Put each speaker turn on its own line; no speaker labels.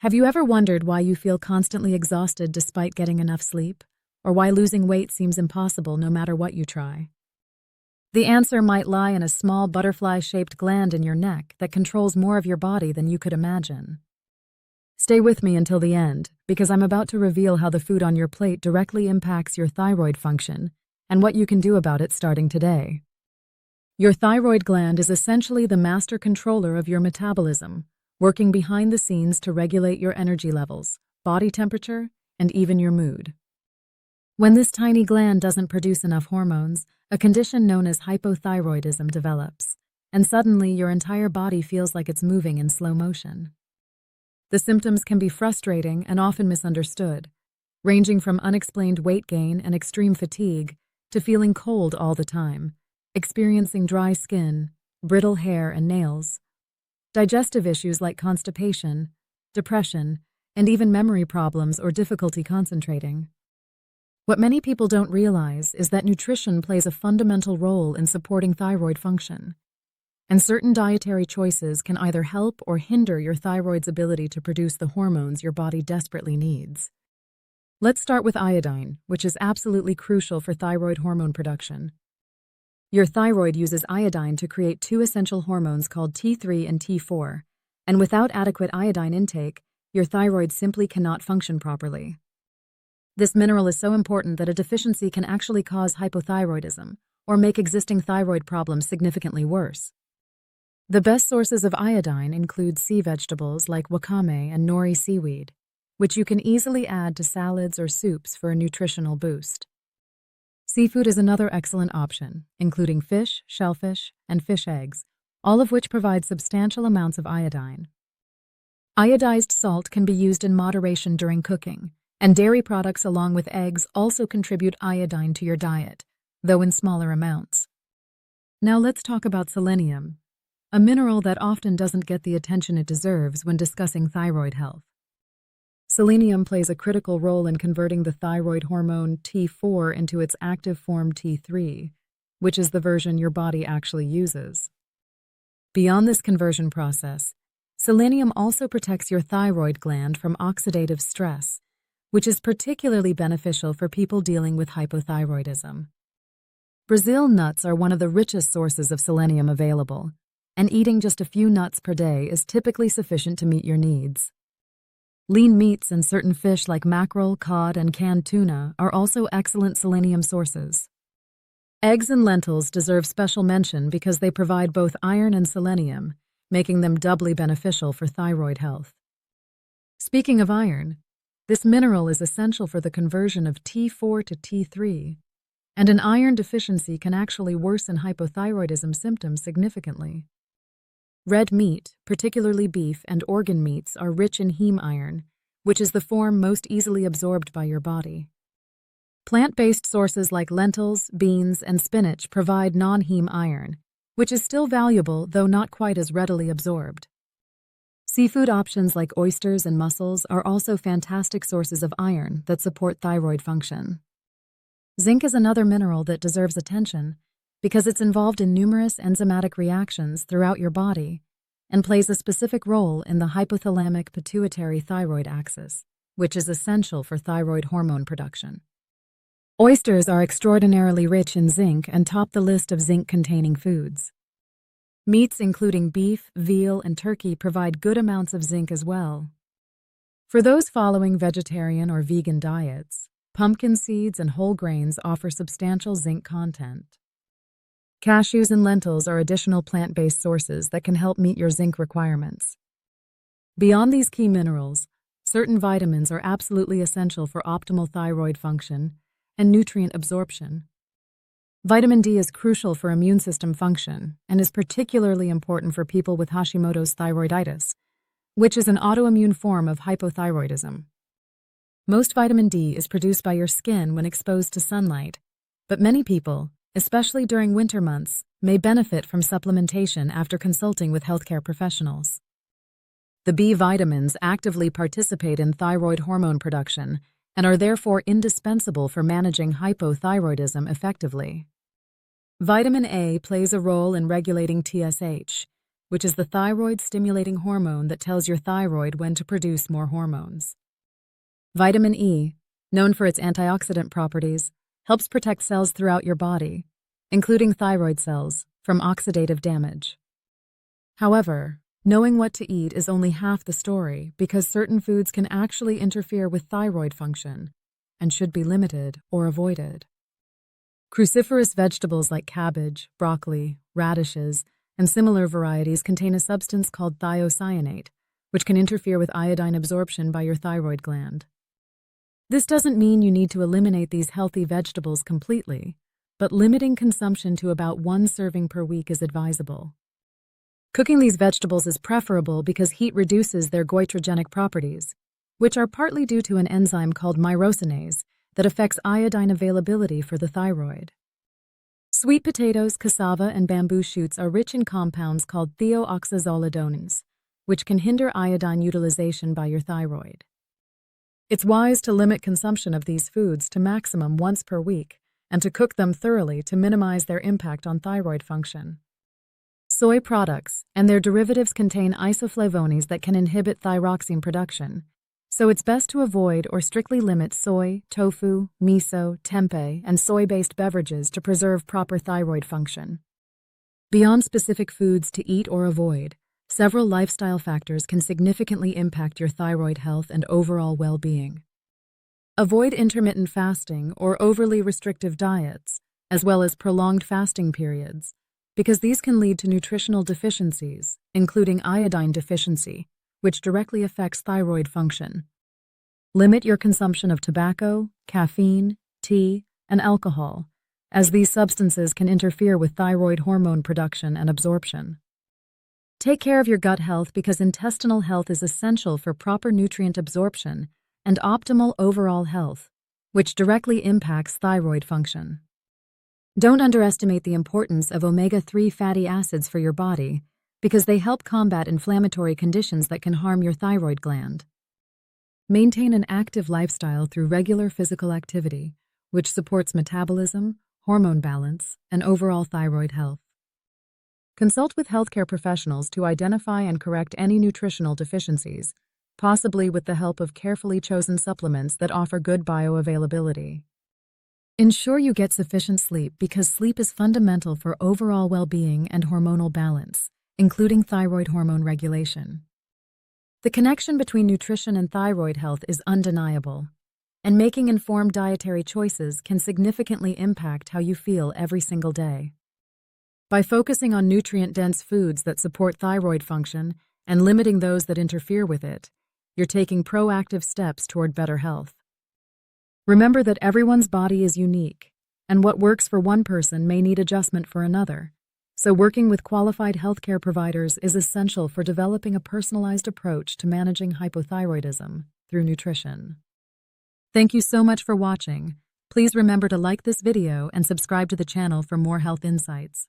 Have you ever wondered why you feel constantly exhausted despite getting enough sleep? Or why losing weight seems impossible no matter what you try? The answer might lie in a small butterfly-shaped gland in your neck that controls more of your body than you could imagine. Stay with me until the end, because I'm about to reveal how the food on your plate directly impacts your thyroid function and what you can do about it starting today. Your thyroid gland is essentially the master controller of your metabolism, working behind the scenes to regulate your energy levels, body temperature, and even your mood. When this tiny gland doesn't produce enough hormones, a condition known as hypothyroidism develops, and suddenly your entire body feels like it's moving in slow motion. The symptoms can be frustrating and often misunderstood, ranging from unexplained weight gain and extreme fatigue to feeling cold all the time, experiencing dry skin, brittle hair and nails, digestive issues like constipation, depression, and even memory problems or difficulty concentrating. What many people don't realize is that nutrition plays a fundamental role in supporting thyroid function, and certain dietary choices can either help or hinder your thyroid's ability to produce the hormones your body desperately needs. Let's start with iodine, which is absolutely crucial for thyroid hormone production. Your thyroid uses iodine to create two essential hormones called T3 and T4, and without adequate iodine intake, your thyroid simply cannot function properly. This mineral is so important that a deficiency can actually cause hypothyroidism or make existing thyroid problems significantly worse. The best sources of iodine include sea vegetables like wakame and nori seaweed, which you can easily add to salads or soups for a nutritional boost. Seafood is another excellent option, including fish, shellfish, and fish eggs, all of which provide substantial amounts of iodine. Iodized salt can be used in moderation during cooking, and dairy products along with eggs also contribute iodine to your diet, though in smaller amounts. Now let's talk about selenium, a mineral that often doesn't get the attention it deserves when discussing thyroid health. Selenium plays a critical role in converting the thyroid hormone T4 into its active form T3, which is the version your body actually uses. Beyond this conversion process, selenium also protects your thyroid gland from oxidative stress, which is particularly beneficial for people dealing with hypothyroidism. Brazil nuts are one of the richest sources of selenium available, and eating just a few nuts per day is typically sufficient to meet your needs. Lean meats and certain fish like mackerel, cod, and canned tuna are also excellent selenium sources. Eggs and lentils deserve special mention because they provide both iron and selenium, making them doubly beneficial for thyroid health. Speaking of iron, this mineral is essential for the conversion of T4 to T3, and an iron deficiency can actually worsen hypothyroidism symptoms significantly. Red meat, particularly beef and organ meats, are rich in heme iron, which is the form most easily absorbed by your body. Plant-based sources like lentils, beans, and spinach provide non-heme iron, which is still valuable though not quite as readily absorbed. Seafood options like oysters and mussels are also fantastic sources of iron that support thyroid function. Zinc is another mineral that deserves attention because it's involved in numerous enzymatic reactions throughout your body and plays a specific role in the hypothalamic pituitary thyroid axis, which is essential for thyroid hormone production. Oysters are extraordinarily rich in zinc and top the list of zinc-containing foods. Meats including beef, veal, and turkey provide good amounts of zinc as well. For those following vegetarian or vegan diets, pumpkin seeds and whole grains offer substantial zinc content. Cashews and lentils are additional plant-based sources that can help meet your zinc requirements. Beyond these key minerals, certain vitamins are absolutely essential for optimal thyroid function and nutrient absorption. Vitamin D is crucial for immune system function and is particularly important for people with Hashimoto's thyroiditis, which is an autoimmune form of hypothyroidism. Most vitamin D is produced by your skin when exposed to sunlight, but many people, especially during winter months, may benefit from supplementation after consulting with healthcare professionals. The B vitamins actively participate in thyroid hormone production and are therefore indispensable for managing hypothyroidism effectively. Vitamin A plays a role in regulating TSH, which is the thyroid-stimulating hormone that tells your thyroid when to produce more hormones. Vitamin E, known for its antioxidant properties, helps protect cells throughout your body, including thyroid cells, from oxidative damage. However, knowing what to eat is only half the story because certain foods can actually interfere with thyroid function and should be limited or avoided. Cruciferous vegetables like cabbage, broccoli, radishes, and similar varieties contain a substance called thiocyanate, which can interfere with iodine absorption by your thyroid gland. This doesn't mean you need to eliminate these healthy vegetables completely, but limiting consumption to about 1 serving per week is advisable. Cooking these vegetables is preferable because heat reduces their goitrogenic properties, which are partly due to an enzyme called myrosinase that affects iodine availability for the thyroid. Sweet potatoes, cassava, and bamboo shoots are rich in compounds called thiooxazolidones, which can hinder iodine utilization by your thyroid. It's wise to limit consumption of these foods to maximum once per week and to cook them thoroughly to minimize their impact on thyroid function. Soy products and their derivatives contain isoflavones that can inhibit thyroxine production, so it's best to avoid or strictly limit soy, tofu, miso, tempeh, and soy-based beverages to preserve proper thyroid function. Beyond specific foods to eat or avoid, several lifestyle factors can significantly impact your thyroid health and overall well-being. Avoid intermittent fasting or overly restrictive diets, as well as prolonged fasting periods, because these can lead to nutritional deficiencies, including iodine deficiency, which directly affects thyroid function. Limit your consumption of tobacco, caffeine, tea, and alcohol, as these substances can interfere with thyroid hormone production and absorption. Take care of your gut health because intestinal health is essential for proper nutrient absorption and optimal overall health, which directly impacts thyroid function. Don't underestimate the importance of omega-3 fatty acids for your body because they help combat inflammatory conditions that can harm your thyroid gland. Maintain an active lifestyle through regular physical activity, which supports metabolism, hormone balance, and overall thyroid health. Consult with healthcare professionals to identify and correct any nutritional deficiencies, possibly with the help of carefully chosen supplements that offer good bioavailability. Ensure you get sufficient sleep because sleep is fundamental for overall well-being and hormonal balance, including thyroid hormone regulation. The connection between nutrition and thyroid health is undeniable, and making informed dietary choices can significantly impact how you feel every single day. By focusing on nutrient-dense foods that support thyroid function and limiting those that interfere with it, you're taking proactive steps toward better health. Remember that everyone's body is unique, and what works for one person may need adjustment for another, so working with qualified healthcare providers is essential for developing a personalized approach to managing hypothyroidism through nutrition. Thank you so much for watching. Please remember to like this video and subscribe to the channel for more health insights.